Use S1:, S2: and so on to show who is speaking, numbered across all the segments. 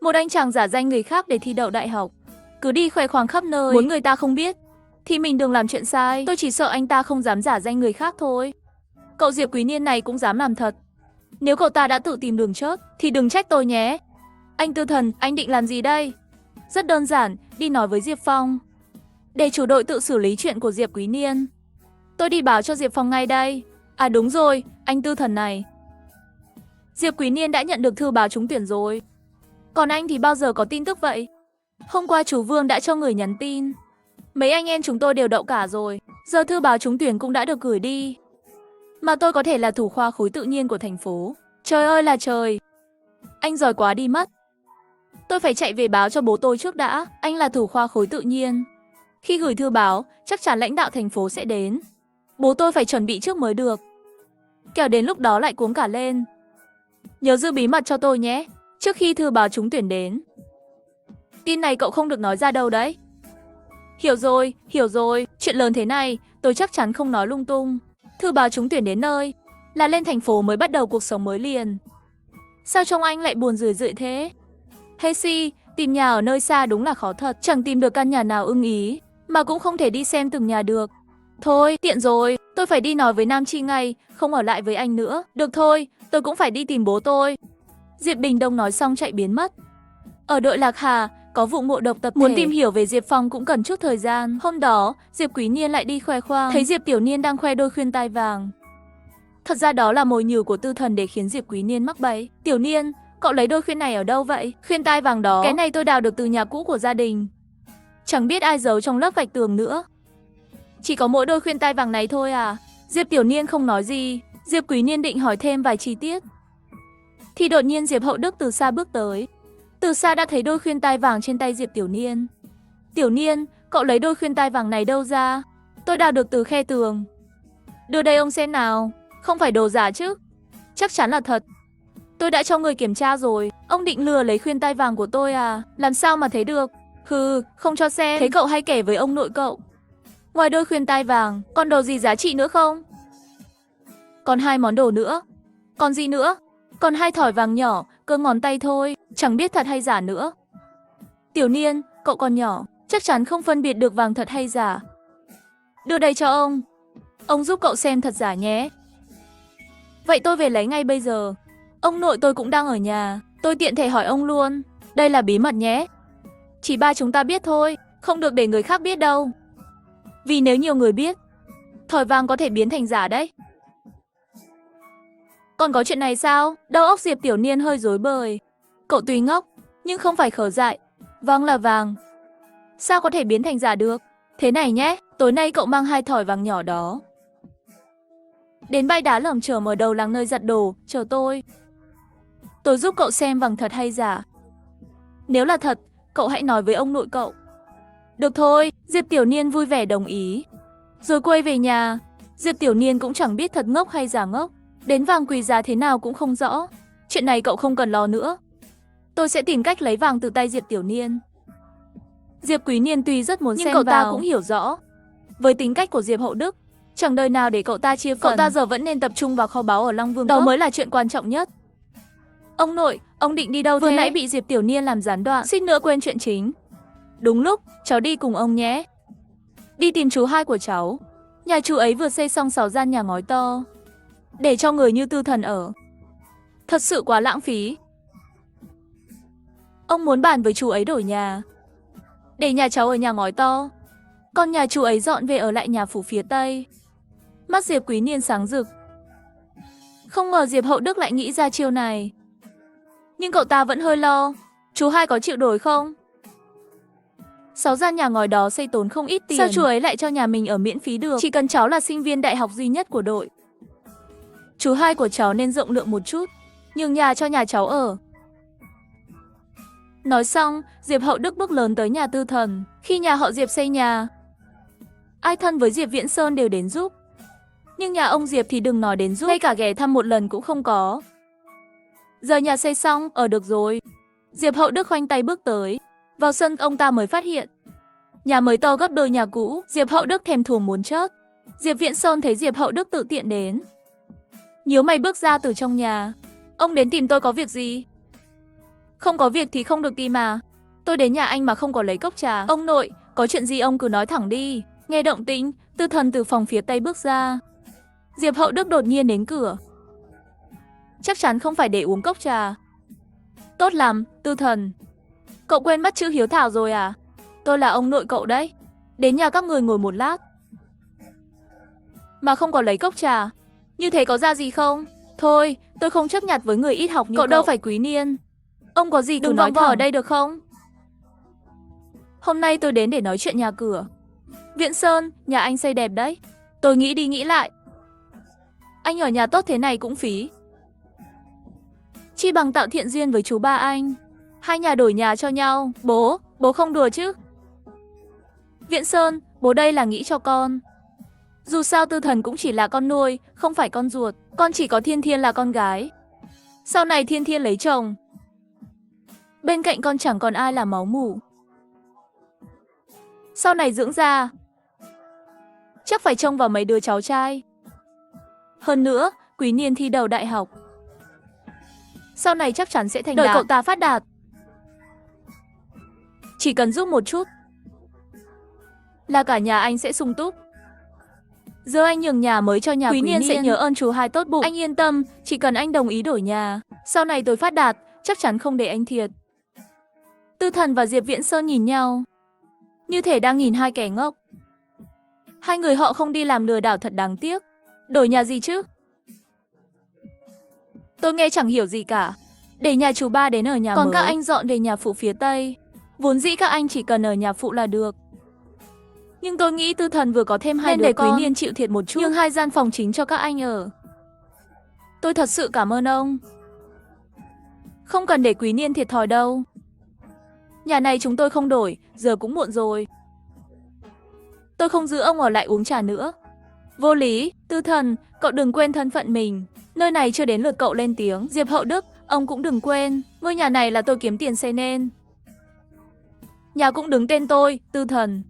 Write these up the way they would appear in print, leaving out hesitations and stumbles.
S1: Một anh chàng giả danh người khác để thi đậu đại học, cứ đi khoe khoang khắp nơi, muốn người ta không biết thì mình đừng làm chuyện sai. Tôi chỉ sợ anh ta không dám giả danh người khác thôi. Cậu Diệp Quý Niên này cũng dám làm thật. Nếu cậu ta đã tự tìm đường chết thì đừng trách tôi nhé. Anh Tư Thần, anh định làm gì đây? Rất đơn giản, đi nói với Diệp Phong để chủ đội tự xử lý chuyện của Diệp Quý Niên. Tôi đi báo cho Diệp Phong ngay đây. À đúng rồi, anh Tư Thần này, Diệp Quý Niên đã nhận được thư báo trúng tuyển rồi. Còn anh thì bao giờ có tin tức vậy? Hôm qua chú Vương đã cho người nhắn tin. Mấy anh em chúng tôi đều đậu cả rồi. Giờ thư báo trúng tuyển cũng đã được gửi đi. Mà tôi có thể là thủ khoa khối tự nhiên của thành phố. Trời ơi là trời. Anh giỏi quá đi mất. Tôi phải chạy về báo cho bố tôi trước đã. Anh là thủ khoa khối tự nhiên. Khi gửi thư báo, chắc chắn lãnh đạo thành phố sẽ đến. Bố tôi phải chuẩn bị trước mới được. Kẻo đến lúc đó lại cuống cả lên. Nhớ giữ bí mật cho tôi nhé, trước khi thư báo trúng tuyển đến. Tin này cậu không được nói ra đâu đấy. Hiểu rồi, chuyện lớn thế này, tôi chắc chắn không nói lung tung. Thư báo trúng tuyển đến nơi, là lên thành phố mới bắt đầu cuộc sống mới liền. Sao trông anh lại buồn rười rượi thế? Hey si, tìm nhà ở nơi xa đúng là khó thật, chẳng tìm được căn nhà nào ưng ý, mà cũng không thể đi xem từng nhà được. Thôi, tiện rồi, tôi phải đi nói với Nam Chi ngay, không ở lại với anh nữa. Được thôi, tôi cũng phải đi tìm bố tôi. Diệp Đình Đông nói xong chạy biến mất. Ở đội Lạc Hà, có vụ ngộ độc tập thể. Muốn tìm hiểu về Diệp Phong cũng cần chút thời gian. Hôm đó, Diệp Quý Niên lại đi khoe khoang, thấy Diệp Tiểu Niên đang khoe đôi khuyên tai vàng. Thật ra đó là mồi nhử của Tư Thần để khiến Diệp Quý Niên mắc bẫy. Tiểu Niên, cậu lấy đôi khuyên này ở đâu vậy? Khuyên tai vàng đó, cái này tôi đào được từ nhà cũ của gia đình. Chẳng biết ai giấu trong lớp gạch tường nữa. Chỉ có mỗi đôi khuyên tai vàng này thôi à? Diệp Tiểu Niên không nói gì. Diệp Quý Niên định hỏi thêm vài chi tiết thì đột nhiên Diệp Hậu Đức từ xa bước tới. Từ xa đã thấy đôi khuyên tai vàng trên tay Diệp Tiểu Niên. Tiểu Niên, cậu lấy đôi khuyên tai vàng này đâu ra? Tôi đào được từ khe tường. Đưa đây ông xem nào. Không phải đồ giả chứ? Chắc chắn là thật. Tôi đã cho người kiểm tra rồi. Ông định lừa lấy khuyên tai vàng của tôi à? Làm sao mà thế được? Hừ, không cho xem. Thế cậu hay kể với ông nội cậu. Ngoài đôi khuyên tai vàng, còn đồ gì giá trị nữa không? Còn 2 món đồ nữa. Còn gì nữa? Còn 2 thỏi vàng nhỏ, cơ ngón tay thôi, chẳng biết thật hay giả nữa. Tiểu Niên, cậu còn nhỏ, chắc chắn không phân biệt được vàng thật hay giả. Đưa đây cho ông. Ông giúp cậu xem thật giả nhé. Vậy tôi về lấy ngay bây giờ. Ông nội tôi cũng đang ở nhà, tôi tiện thể hỏi ông luôn. Đây là bí mật nhé. Chỉ ba chúng ta biết thôi, không được để người khác biết đâu. Vì nếu nhiều người biết, thỏi vàng có thể biến thành giả đấy. Còn có chuyện này sao? Đầu óc Diệp Tiểu Niên hơi rối bời. Cậu tuy ngốc, nhưng không phải khờ dại. Vàng là vàng, sao có thể biến thành giả được? Thế này nhé, tối nay cậu mang 2 thỏi vàng nhỏ đó đến bãi đá lởm chởm ở đầu làng nơi giặt đồ, chờ tôi. Tôi giúp cậu xem vàng thật hay giả. Nếu là thật, cậu hãy nói với ông nội cậu. Được thôi, Diệp Tiểu Niên vui vẻ đồng ý. Rồi quay về nhà, Diệp Tiểu Niên cũng chẳng biết thật ngốc hay giả ngốc. Đến vàng quý giá thế nào cũng không rõ. Chuyện này cậu không cần lo nữa. Tôi sẽ tìm cách lấy vàng từ tay Diệp Tiểu Niên. Diệp Quý Niên tuy rất muốn nhưng cậu ta cũng hiểu rõ. Với tính cách của Diệp Hậu Đức, chẳng đời nào để cậu ta chia phần. Cậu ta giờ vẫn nên tập trung vào kho báu ở Long Vương. Đó mới là chuyện quan trọng nhất. Ông nội, ông định đi đâu thế? Vừa nãy bị Diệp Tiểu Niên làm gián đoạn, suýt nữa quên chuyện chính. Đúng lúc, cháu đi cùng ông nhé. Đi tìm chú hai của cháu. Nhà chú ấy vừa xây xong 6 gian nhà ngói to, để cho người như Tư Thần ở. Thật sự quá lãng phí. Ông muốn bàn với chú ấy đổi nhà, để nhà cháu ở nhà ngói to, còn nhà chú ấy dọn về ở lại nhà phủ phía Tây. Mắt Diệp Quý Niên sáng rực. Không ngờ Diệp Hậu Đức lại nghĩ ra chiêu này. Nhưng cậu ta vẫn hơi lo. Chú hai có chịu đổi không? 6 gian nhà ngói đó xây tốn không ít tiền. Sao chú ấy lại cho nhà mình ở miễn phí được? Chỉ cần cháu là sinh viên đại học duy nhất của đội. Chú hai của cháu nên rộng lượng một chút, nhường nhà cho nhà cháu ở. Nói xong, Diệp Hậu Đức bước lớn tới nhà Tư Thần. Khi nhà họ Diệp xây nhà, ai thân với Diệp Viễn Sơn đều đến giúp. Nhưng nhà ông Diệp thì đừng nói đến giúp, ngay cả ghé thăm một lần cũng không có. Giờ nhà xây xong, ở được rồi. Diệp Hậu Đức khoanh tay bước tới. Vào sân ông ta mới phát hiện nhà mới to gấp đôi nhà cũ. Diệp Hậu Đức thèm thuồng muốn chết. Diệp Viễn Sơn thấy Diệp Hậu Đức tự tiện đến, nhíu mày bước ra từ trong nhà. Ông đến tìm tôi có việc gì? Không có việc thì không được đi mà. Tôi đến nhà anh mà không có lấy cốc trà. Ông nội, có chuyện gì ông cứ nói thẳng đi. Nghe động tĩnh, Tư Thần từ phòng phía tây bước ra. Diệp Hậu Đức đột nhiên đến cửa. Chắc chắn không phải để uống cốc trà. Tốt lắm, Tư Thần. Cậu quên mất chữ hiếu thảo rồi à? Tôi là ông nội cậu đấy. Đến nhà các người ngồi một lát. Mà không có lấy cốc trà. Như thế có ra gì không? Thôi, tôi không chấp nhặt với người ít học như cậu. Đâu phải Quý Niên. Ông có gì cứ nói thẳng ở đây được không? Hôm nay tôi đến để nói chuyện nhà cửa. Viễn Sơn, nhà anh xây đẹp đấy. Tôi nghĩ đi nghĩ lại. Anh ở nhà tốt thế này cũng phí. Chi bằng tạo thiện duyên với chú ba anh. Hai nhà đổi nhà cho nhau. Bố không đùa chứ. Viễn Sơn, bố đây là nghĩ cho con. Dù sao Tư Thần cũng chỉ là con nuôi, không phải con ruột. Con chỉ có Thiên Thiên là con gái. Sau này Thiên Thiên lấy chồng. Bên cạnh con chẳng còn ai là máu mủ. Sau này dưỡng già, chắc phải trông vào mấy đứa cháu trai. Hơn nữa, Quý Niên thi đầu đại học. Sau này chắc chắn sẽ thành đạt. Đợi cậu ta phát đạt. Chỉ cần giúp một chút là cả nhà anh sẽ sung túc. Giờ anh nhường nhà mới cho nhà Quý Niên sẽ nhớ ơn chú hai tốt bụng. Anh yên tâm, chỉ cần anh đồng ý đổi nhà, sau này tôi phát đạt, chắc chắn không để anh thiệt. Tư Thần và Diệp Viễn Sơn nhìn nhau, như thể đang nhìn hai kẻ ngốc. Hai người họ không đi làm lừa đảo thật đáng tiếc. Đổi nhà gì chứ? Tôi nghe chẳng hiểu gì cả. Để nhà chú ba đến ở nhà còn mới. Các anh dọn về nhà phụ phía tây. Vốn dĩ các anh chỉ cần ở nhà phụ là được. Nhưng tôi nghĩ Tư Thần vừa có thêm hai đứa để con. Quý Niên chịu thiệt một chút. Nhưng 2 gian phòng chính cho các anh ở. Tôi thật sự cảm ơn ông. Không cần để Quý Niên thiệt thòi đâu. Nhà này chúng tôi không đổi, giờ cũng muộn rồi. Tôi không giữ ông ở lại uống trà nữa. Vô lý, Tư Thần, cậu đừng quên thân phận mình. Nơi này chưa đến lượt cậu lên tiếng. Diệp Hậu Đức, ông cũng đừng quên, ngôi nhà này là tôi kiếm tiền xây nên. Nhà cũng đứng tên tôi, Tư Thần.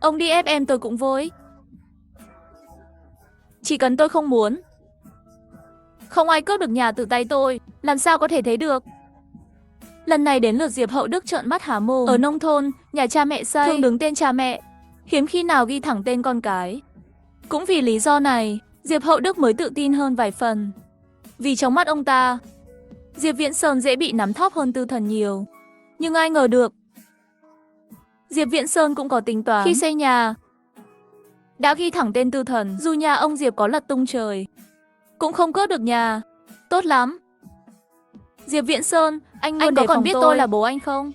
S1: Ông đi ép em tôi cũng vui. Chỉ cần tôi không muốn. Không ai cướp được nhà từ tay tôi, làm sao có thể thấy được. Lần này đến lượt Diệp Hậu Đức trợn mắt há mồm. Ở nông thôn, nhà cha mẹ xây thường đứng tên cha mẹ, hiếm khi nào ghi thẳng tên con cái. Cũng vì lý do này, Diệp Hậu Đức mới tự tin hơn vài phần. Vì trong mắt ông ta, Diệp Viễn Sơn dễ bị nắm thóp hơn Tư Thần nhiều. Nhưng ai ngờ được, Diệp Viễn Sơn cũng có tính toán. Khi xây nhà, đã ghi thẳng tên Tư Thần. Dù nhà ông Diệp có lật tung trời, cũng không cướp được nhà. Tốt lắm. Diệp Viễn Sơn, anh luôn có còn biết tôi là bố anh không?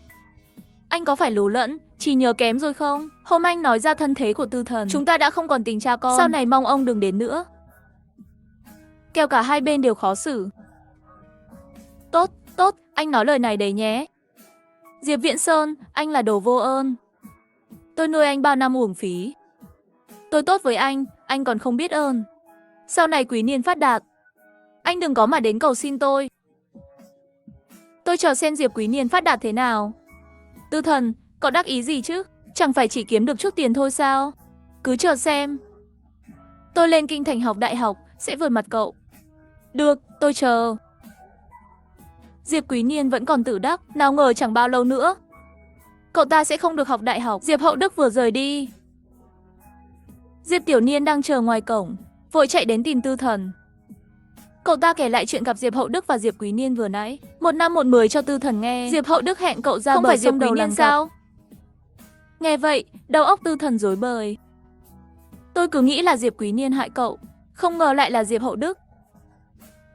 S1: Anh có phải lú lẫn, chỉ nhớ kém rồi không? Hôm anh nói ra thân thế của Tư Thần, chúng ta đã không còn tình cha con. Sau này mong ông đừng đến nữa. Kẻo cả hai bên đều khó xử. Tốt, anh nói lời này đấy nhé. Diệp Viễn Sơn, anh là đồ vô ơn. Tôi nuôi anh bao năm uổng phí. Tôi tốt với anh còn không biết ơn. Sau này Quý Niên phát đạt, anh đừng có mà đến cầu xin tôi. Tôi chờ xem Diệp Quý Niên phát đạt thế nào. Tư Thần, cậu đắc ý gì chứ? Chẳng phải chỉ kiếm được chút tiền thôi sao? Cứ chờ xem. Tôi lên kinh thành học đại học, sẽ vượt mặt cậu. Được, tôi chờ. Diệp Quý Niên vẫn còn tự đắc, nào ngờ chẳng bao lâu nữa cậu ta sẽ không được học đại học. Diệp Hậu Đức vừa rời đi, Diệp Tiểu Niên đang chờ ngoài cổng, vội chạy đến tìm Tư Thần. Cậu ta kể lại chuyện gặp Diệp Hậu Đức và Diệp Quý Niên vừa nãy, 1 năm 1 mười cho Tư Thần nghe. Diệp Hậu Đức hẹn cậu ra bờ sông Đầu làm sao? Nghe vậy, đầu óc Tư Thần rối bời. Tôi cứ nghĩ là Diệp Quý Niên hại cậu, không ngờ lại là Diệp Hậu Đức.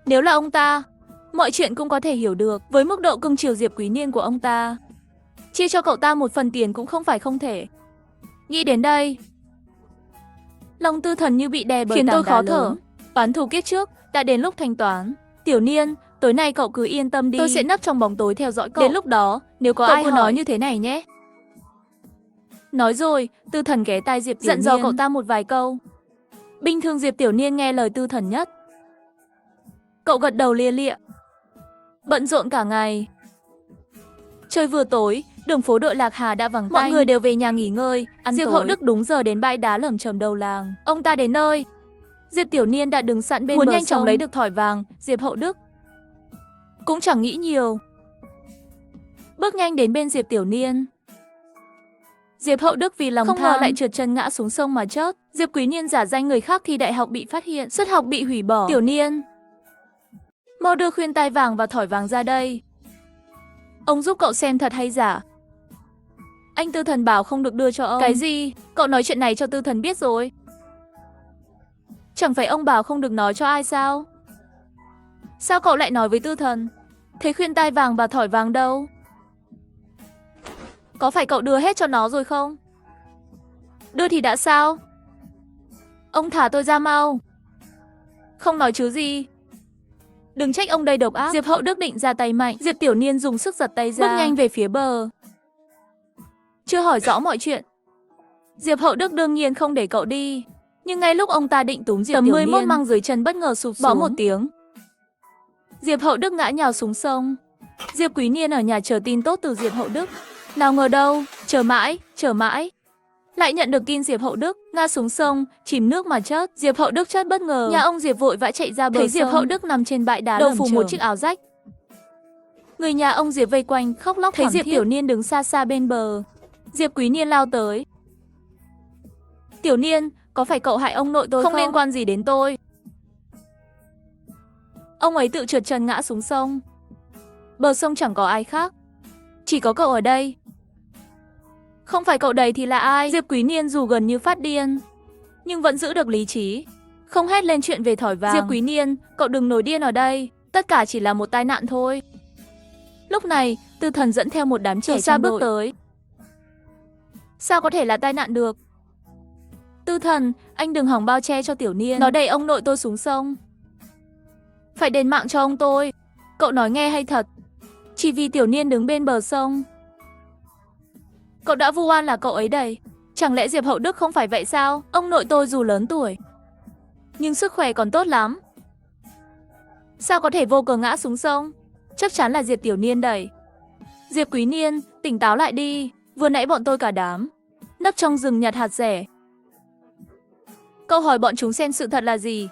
S1: Nếu là ông ta, mọi chuyện cũng có thể hiểu được. Với mức độ cưng chiều Diệp Quý Niên của ông ta, chia cho cậu ta một phần tiền cũng không phải không thể. Nghĩ đến đây, lòng Tư Thần như bị đè bởi khiến tôi khó thở. Oán thù kiếp trước đã đến lúc thanh toán. Tiểu Niên, tối nay cậu cứ yên tâm đi. Tôi sẽ nấp trong bóng tối theo dõi cậu. Đến lúc đó, nếu có ai hỏi, nói như thế này nhé. Nói rồi, Tư Thần ghé tai Diệp Tiểu Niên, dặn dò cậu ta một vài câu. Bình thường Diệp Tiểu Niên nghe lời Tư Thần nhất. Cậu gật đầu lia lịa. Bận rộn cả ngày. Trời vừa tối, đường phố Đội Lạc Hà đã vắng tanh. Mọi người đều về nhà nghỉ ngơi, ăn Diệp tối. Hậu Đức đúng giờ đến bãi đá lởm chởm đầu làng. Ông ta đến nơi, Diệp Tiểu Niên đã đứng sẵn bên bờ sông. Muốn nhanh chóng lấy được thỏi vàng. Diệp Hậu Đức cũng chẳng nghĩ nhiều, bước nhanh đến bên Diệp Tiểu Niên. Diệp Hậu Đức vì lòng
S2: Không
S1: tham
S2: ngờ
S1: lại trượt chân ngã xuống sông mà chết. Diệp Quý Niên giả danh người khác thi đại học bị phát hiện, suất học bị hủy bỏ. Tiểu Niên, mau đưa khuyên tai vàng và thỏi vàng ra đây. Ông giúp cậu xem thật hay giả. Anh Tư Thần bảo không được đưa cho ông. Cái gì? Cậu nói chuyện này cho Tư Thần biết rồi. Chẳng phải ông bảo không được nói cho ai sao? Sao cậu lại nói với Tư Thần? Thế khuyên tai vàng và thỏi vàng đâu? Có phải cậu đưa hết cho nó rồi không? Đưa thì đã sao? Ông thả tôi ra mau. Không nói chứ gì. Đừng trách ông đây độc ác. Diệp Hậu Đức định ra tay mạnh. Diệp Tiểu Niên dùng sức giật tay ra, bước nhanh về phía bờ. Chưa hỏi rõ mọi chuyện. Diệp Hậu Đức đương nhiên không để cậu đi. Nhưng ngay lúc ông ta định túm Diệp Tiểu Niên, tấm 11 măng dưới chân bất ngờ sụp xuống. Bỏ một tiếng. Diệp Hậu Đức ngã nhào xuống sông. Diệp Quý Niên ở nhà chờ tin tốt từ Diệp Hậu Đức. Nào ngờ đâu, chờ mãi. Lại nhận được tin Diệp Hậu Đức ngã xuống sông, chìm nước mà chết. Diệp Hậu Đức chết bất ngờ. Nhà ông Diệp vội vã chạy ra bờ. Thấy Diệp Hậu Đức nằm trên bãi đá, đầu phủ một chiếc áo rách. Người nhà ông Diệp vây quanh khóc lóc. Thấy Diệp Tiểu Niên đứng xa xa bên bờ. Diệp Quý Niên lao tới. Tiểu Niên, có phải cậu hại ông nội tôi không? Không liên quan gì đến tôi. Ông ấy tự trượt chân ngã xuống sông. Bờ sông chẳng có ai khác, chỉ có cậu ở đây. Không phải cậu đấy thì là ai? Diệp Quý Niên dù gần như phát điên, nhưng vẫn giữ được lý trí, không hét lên chuyện về thỏi vàng. Diệp Quý Niên, cậu đừng nổi điên ở đây, tất cả chỉ là một tai nạn thôi. Lúc này, Tư Thần dẫn theo một đám trẻ xa bước tới. Sao có thể là tai nạn được? Tư Thần, anh đừng hỏng bao che cho Tiểu Niên. Nó đẩy ông nội tôi xuống sông. Phải đền mạng cho ông tôi. Cậu nói nghe hay thật? Chỉ vì Tiểu Niên đứng bên bờ sông. Cậu đã vu oan là cậu ấy đẩy. Chẳng lẽ Diệp Hậu Đức không phải vậy sao? Ông nội tôi dù lớn tuổi, nhưng sức khỏe còn tốt lắm. Sao có thể vô cớ ngã xuống sông? Chắc chắn là Diệp Tiểu Niên đẩy. Diệp Quý Niên, tỉnh táo lại đi. Vừa nãy bọn tôi cả đám nấp trong rừng nhặt hạt rẻ. Cậu hỏi bọn chúng xem sự thật là gì?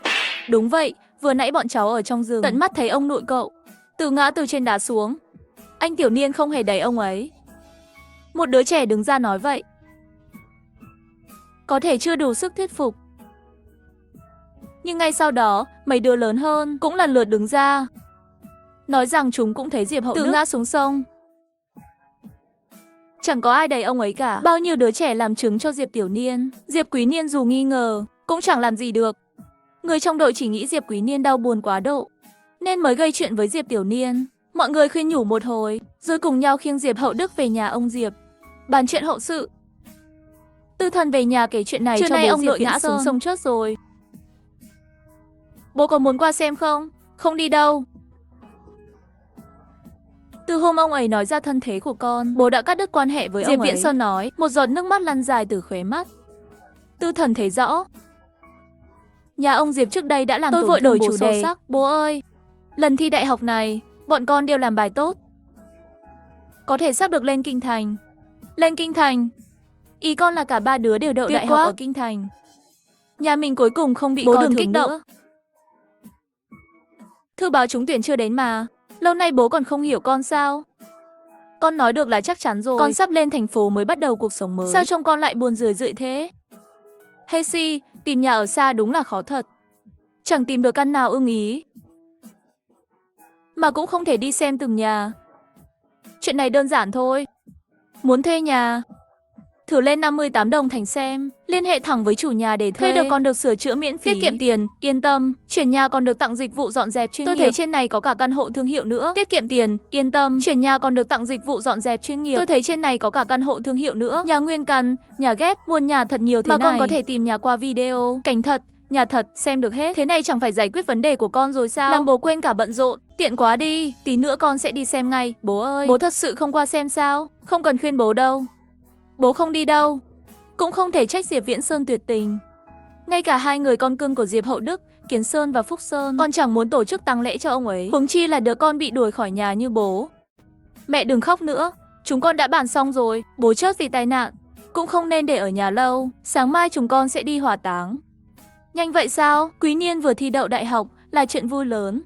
S1: Đúng vậy, vừa nãy bọn cháu ở trong rừng tận mắt thấy ông nội cậu ngã từ trên đá xuống. Anh Tiểu Niên không hề đẩy ông ấy. Một đứa trẻ đứng ra nói vậy có thể chưa đủ sức thuyết phục. Nhưng ngay sau đó, mấy đứa lớn hơn cũng lần lượt đứng ra, nói rằng chúng cũng thấy Diệp Hậu Đức ngã xuống sông. Chẳng có ai đẩy ông ấy cả. Bao nhiêu đứa trẻ làm chứng cho Diệp Tiểu Niên. Diệp Quý Niên dù nghi ngờ, cũng chẳng làm gì được. Người trong đội chỉ nghĩ Diệp Quý Niên đau buồn quá độ, nên mới gây chuyện với Diệp Tiểu Niên. Mọi người khuyên nhủ một hồi, rồi cùng nhau khiêng Diệp Hậu Đức về nhà ông Diệp, bàn chuyện hậu sự. Tư Thần về nhà kể chuyện này cho bố. Ông nội ngã xuống sông chết rồi. Bố có muốn qua xem không? Không đi đâu. Từ hôm ông ấy nói ra thân thế của con, bố đã cắt đứt quan hệ với ông ấy. Diệp Viễn Sơn nói, một giọt nước mắt lăn dài từ khóe mắt. Tư Thần thấy rõ, nhà ông Diệp trước đây đã làm tôi vội đổi chủ đề. Bố ơi, lần thi đại học này, bọn con đều làm bài tốt, có thể sắp được lên Kinh Thành. Lên Kinh Thành? Ý con là cả ba đứa đều đậu đại học ở Kinh Thành. Nhà mình cuối cùng không bị coi thường nữa. Thư báo trúng tuyển chưa đến mà. Lâu nay bố còn không hiểu con sao? Con nói được là chắc chắn rồi. Con sắp lên thành phố mới bắt đầu cuộc sống mới. Sao trông con lại buồn rười rượi thế? Hesi, tìm nhà ở xa đúng là khó thật. Chẳng tìm được căn nào ưng ý, mà cũng không thể đi xem từng nhà. Chuyện này đơn giản thôi. Muốn thuê nhà, thử lên 58 đồng thành xem, liên hệ thẳng với chủ nhà để thuê được, còn được sửa chữa miễn phí, tiết kiệm tiền, yên tâm, chuyển nhà còn được tặng dịch vụ dọn dẹp chuyên nghiệp. Tôi thấy trên này có cả căn hộ thương hiệu nữa, tiết kiệm tiền, yên tâm, chuyển nhà còn được tặng dịch vụ dọn dẹp chuyên nghiệp. Tôi thấy trên này có cả căn hộ thương hiệu nữa, nhà nguyên căn, nhà ghép, muôn nhà thật nhiều thế mà này. Mà con có thể tìm nhà qua video, cảnh thật, nhà thật, xem được hết. Thế này chẳng phải giải quyết vấn đề của con rồi sao? Làm bố quên cả bận rộn, tiện quá đi, tí nữa con sẽ đi xem ngay. Bố ơi, bố thật sự không qua xem sao? Không cần khuyên bố đâu. Bố không đi đâu. Cũng không thể trách Diệp Viễn Sơn tuyệt tình. Ngay cả hai người con cưng của Diệp Hậu Đức, Kiến Sơn và Phúc Sơn, con chẳng muốn tổ chức tang lễ cho ông ấy. Huống chi là đứa con bị đuổi khỏi nhà như bố. Mẹ đừng khóc nữa, chúng con đã bàn xong rồi. Bố chết vì tai nạn, cũng không nên để ở nhà lâu. Sáng mai chúng con sẽ đi hỏa táng. Nhanh vậy sao? Quý Niên vừa thi đậu đại học là chuyện vui lớn.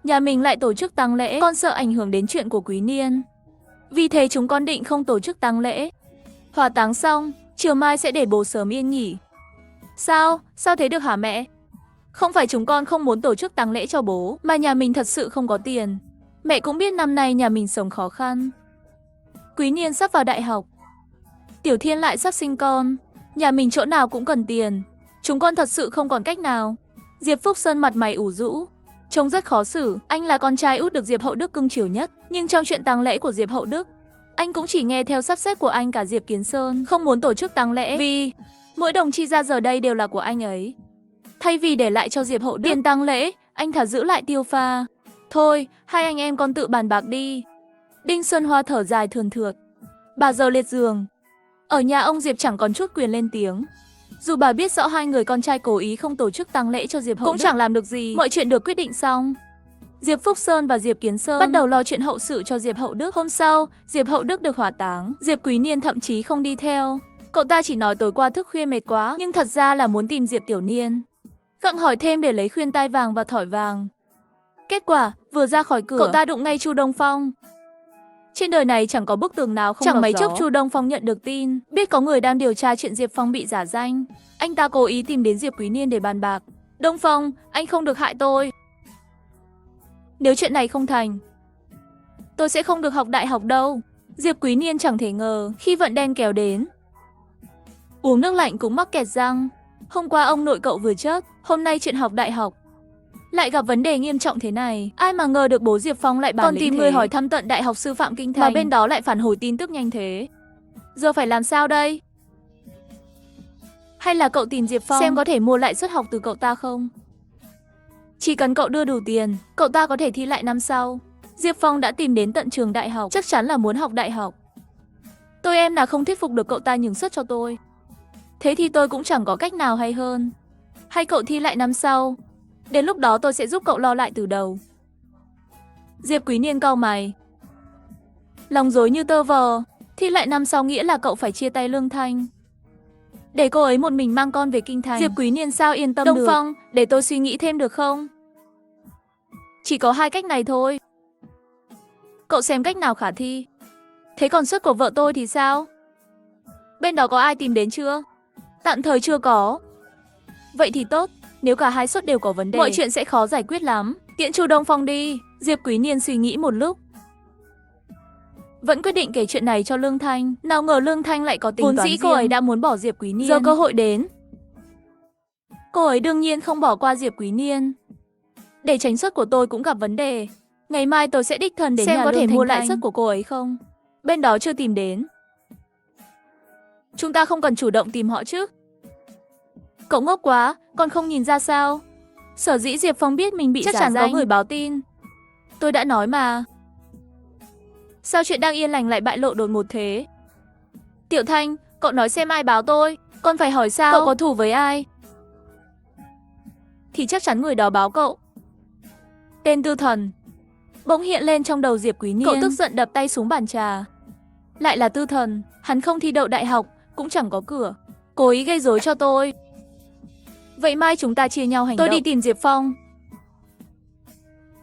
S1: Nhà mình lại tổ chức tang lễ, con sợ ảnh hưởng đến chuyện của Quý Niên. Vì thế chúng con định không tổ chức tang lễ. Hỏa táng xong, chiều mai sẽ để bố sớm yên nghỉ. Sao? Sao thế được hả mẹ? Không phải chúng con không muốn tổ chức tang lễ cho bố, mà nhà mình thật sự không có tiền. Mẹ cũng biết năm nay nhà mình sống khó khăn. Quý Niên sắp vào đại học. Tiểu Thiên lại sắp sinh con. Nhà mình chỗ nào cũng cần tiền. Chúng con thật sự không còn cách nào. Diệp Phúc Sơn mặt mày ủ rũ, trông rất khó xử. Anh là con trai út được Diệp Hậu Đức cưng chiều nhất, nhưng trong chuyện tang lễ của Diệp Hậu Đức, anh cũng chỉ nghe theo sắp xếp của anh cả Diệp Kiến Sơn, không muốn tổ chức tang lễ vì mỗi đồng chi ra giờ đây đều là của anh ấy. Thay vì để lại cho Diệp Hậu Đức tiền tang lễ, anh thà giữ lại tiêu pha. Thôi, hai anh em con tự bàn bạc đi. Đinh Xuân Hoa thở dài thườn thượt. Bà giờ liệt giường. Ở nhà ông Diệp chẳng còn chút quyền lên tiếng. Dù bà biết rõ hai người con trai cố ý không tổ chức tang lễ cho Diệp Hậu Đức, cũng chẳng làm được gì. Mọi chuyện được quyết định xong. Diệp Phúc Sơn và Diệp Kiến Sơn bắt đầu lo chuyện hậu sự cho Diệp Hậu Đức. Hôm sau, Diệp Hậu Đức được hỏa táng. Diệp Quý Niên thậm chí không đi theo. Cậu ta chỉ nói tối qua thức khuya mệt quá, nhưng thật ra là muốn tìm Diệp Tiểu Niên. Gặng hỏi thêm để lấy khuyên tai vàng và thỏi vàng. Kết quả, vừa ra khỏi cửa, cậu ta đụng ngay Chu Đông Phong. Trên đời này chẳng có bức tường nào không chẳng mấy chốc Chu Đông Phong nhận được tin, biết có người đang điều tra chuyện Diệp Phong bị giả danh. Anh ta cố ý tìm đến Diệp Quý Niên để bàn bạc. Đông Phong, anh không được hại tôi. Nếu chuyện này không thành, tôi sẽ không được học đại học đâu. Diệp Quý Niên chẳng thể ngờ khi vận đen kéo đến. Uống nước lạnh cũng mắc kẹt răng. Hôm qua ông nội cậu vừa chết, hôm nay chuyện học đại học lại gặp vấn đề nghiêm trọng thế này. Ai mà ngờ được bố Diệp Phong lại bản lĩnh tìm người hỏi thăm tận Đại học Sư phạm Kinh Thành, mà bên đó lại phản hồi tin tức nhanh thế. Giờ phải làm sao đây? Hay là cậu tìm Diệp Phong xem có thể mua lại suất học từ cậu ta không? Chỉ cần cậu đưa đủ tiền, cậu ta có thể thi lại năm sau. Diệp Phong đã tìm đến tận trường đại học, chắc chắn là muốn học đại học. Tôi em là không thuyết phục được cậu ta nhường suất cho tôi. Thế thì tôi cũng chẳng có cách nào hay hơn. Hay cậu thi lại năm sau, đến lúc đó tôi sẽ giúp cậu lo lại từ đầu. Diệp Quý Niên cau mày, lòng rối như tơ vò. Thi lại năm sau nghĩa là cậu phải chia tay Lương Thanh, để cô ấy một mình mang con về Kinh Thành. Diệp Quý Niên sao yên tâm được. Đông Phong, để tôi suy nghĩ thêm được không? Chỉ có hai cách này thôi. Cậu xem cách nào khả thi. Thế còn suất của vợ tôi thì sao? Bên đó có ai tìm đến chưa? Tạm thời chưa có. Vậy thì tốt, nếu cả hai suất đều có vấn đề, mọi chuyện sẽ khó giải quyết lắm. Tiễn Chu Đông Phong đi. Diệp Quý Niên suy nghĩ một lúc, vẫn quyết định kể chuyện này cho Lương Thanh. Nào ngờ Lương Thanh lại có tính toán riêng. Vốn dĩ cô ấy đã muốn bỏ Diệp Quý Niên, giờ cơ hội đến, cô ấy đương nhiên không bỏ qua Diệp Quý Niên. Để tránh suất của tôi cũng gặp vấn đề, ngày mai tôi sẽ đích thân đến xem nhà có thể mua lại suất của cô ấy không. Bên đó chưa tìm đến, chúng ta không cần chủ động tìm họ chứ. Cậu ngốc quá, con không nhìn ra sao? Sở dĩ Diệp Phong biết mình bị giả danh, chắc chắn có người báo tin. Tôi đã nói mà. Sao chuyện đang yên lành lại bại lộ đột ngột thế? Tiểu Thanh, cậu nói xem ai báo tôi. Con phải hỏi sao? Cậu có thù với ai? Thì chắc chắn người đó báo cậu. Tên Tư Thần bỗng hiện lên trong đầu Diệp Quý Niên. Cậu tức giận đập tay xuống bàn trà. Lại là Tư Thần, hắn không thi đậu đại học, cũng chẳng có cửa, cố ý gây rối cho tôi. Vậy mai chúng ta chia nhau hành động. Tôi đi tìm Diệp Phong,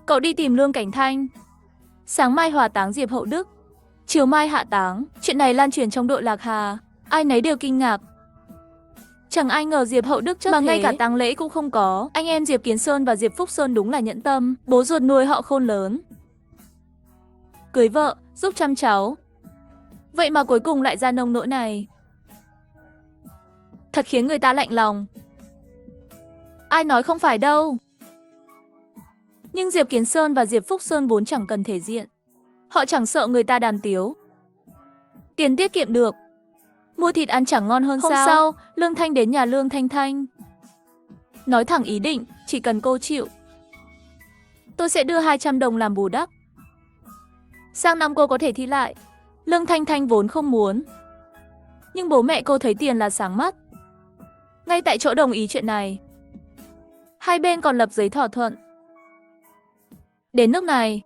S1: cậu đi tìm Lương Cảnh Thanh. Sáng mai hỏa táng Diệp Hậu Đức, chiều mai hạ táng. Chuyện này lan truyền trong đội Lạc Hà, ai nấy đều kinh ngạc. Chẳng ai ngờ Diệp Hậu Đức chết mà thế, ngay cả tang lễ cũng không có. Anh em Diệp Kiến Sơn và Diệp Phúc Sơn đúng là nhẫn tâm, bố ruột nuôi họ khôn lớn, cưới vợ, giúp chăm cháu, vậy mà cuối cùng lại ra nông nỗi này. Thật khiến người ta lạnh lòng. Ai nói không phải đâu. Nhưng Diệp Kiến Sơn và Diệp Phúc Sơn vốn chẳng cần thể diện. Họ chẳng sợ người ta đàm tiếu. Tiền tiết kiệm được, mua thịt ăn chẳng ngon hơn sao? Hôm sau, Lương Thanh đến nhà Lương Thanh Thanh, nói thẳng ý định, chỉ cần cô chịu, tôi sẽ đưa 200 đồng làm bù đắp. Sang năm cô có thể thi lại. Lương Thanh Thanh vốn không muốn, nhưng bố mẹ cô thấy tiền là sáng mắt, ngay tại chỗ đồng ý chuyện này. Hai bên còn lập giấy thỏa thuận. Đến nước này,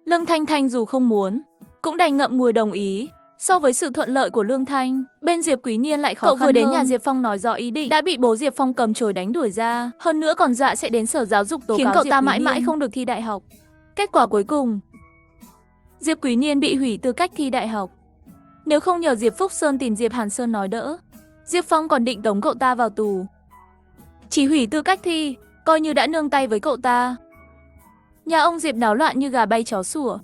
S1: Lương Thanh Thanh dù không muốn, cũng đành ngậm ngùi đồng ý. So với sự thuận lợi của Lương Thanh, bên Diệp Quý Niên lại khó khăn hơn. Cậu vừa đến nhà Diệp Phong nói rõ ý định, đã bị bố Diệp Phong cầm chổi đánh đuổi ra. Hơn nữa còn dọa sẽ đến sở giáo dục tố cáo, khiến cậu ta mãi mãi không được thi đại học. Kết quả cuối cùng, Diệp Quý Niên bị hủy tư cách thi đại học. Nếu không nhờ Diệp Phúc Sơn tìm Diệp Hàn Sơn nói đỡ, Diệp Phong còn định tống cậu ta vào tù. Chỉ hủy tư cách thi, coi như đã nương tay với cậu ta. Nhà ông Diệp náo loạn như gà bay chó sủa.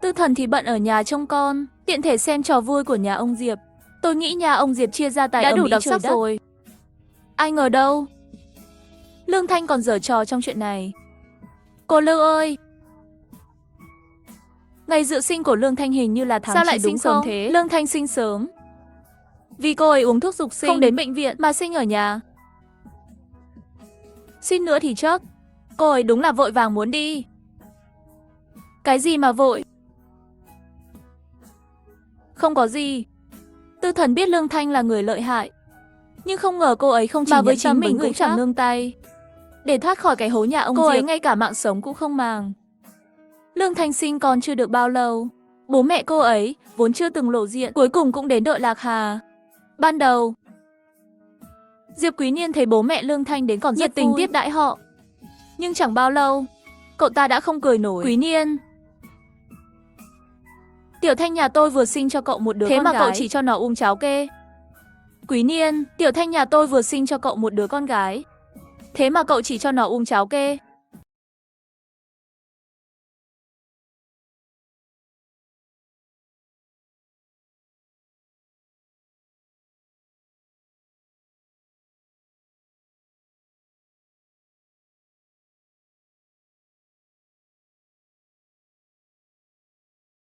S1: Tư Thần thì bận ở nhà trông con, tiện thể xem trò vui của nhà ông Diệp. Tôi nghĩ nhà ông Diệp chia gia tài đã đủ đặc sắc rồi. Ai ngờ đâu, Lương Thanh còn giở trò trong chuyện này. Cô Lưu ơi! Ngày dự sinh của Lương Thanh hình như là tháng 9
S2: Sao lại sinh sớm
S1: thế? Lương Thanh sinh sớm vì cô ấy uống thuốc dục sinh, không đến bệnh viện mà sinh ở nhà. Xin nữa thì chắc, cô ấy đúng là vội vàng muốn đi. Cái gì mà vội? Không có gì. Tư Thần biết Lương Thanh là người lợi hại, nhưng không ngờ cô ấy không chỉ với chính mình cũng chẳng nương tay. Để thoát khỏi cái hố nhà ông Diệp, cô ấy ngay cả mạng sống cũng không màng. Lương Thanh sinh con chưa được bao lâu, bố mẹ cô ấy vốn chưa từng lộ diện, cuối cùng cũng đến đợi Lạc Hà. Ban đầu, Diệp Quý Niên thấy bố mẹ Lương Thanh đến còn nhiệt tình tiếp đãi họ. Nhưng chẳng bao lâu, cậu ta đã không cười nổi. Quý Niên, Tiểu Thanh nhà tôi vừa sinh cho cậu một đứa con gái. Thế mà cậu chỉ cho nó uống cháo kê. Quý Niên, Tiểu Thanh nhà tôi vừa sinh cho cậu một đứa con gái. Thế mà cậu chỉ cho nó uống cháo kê.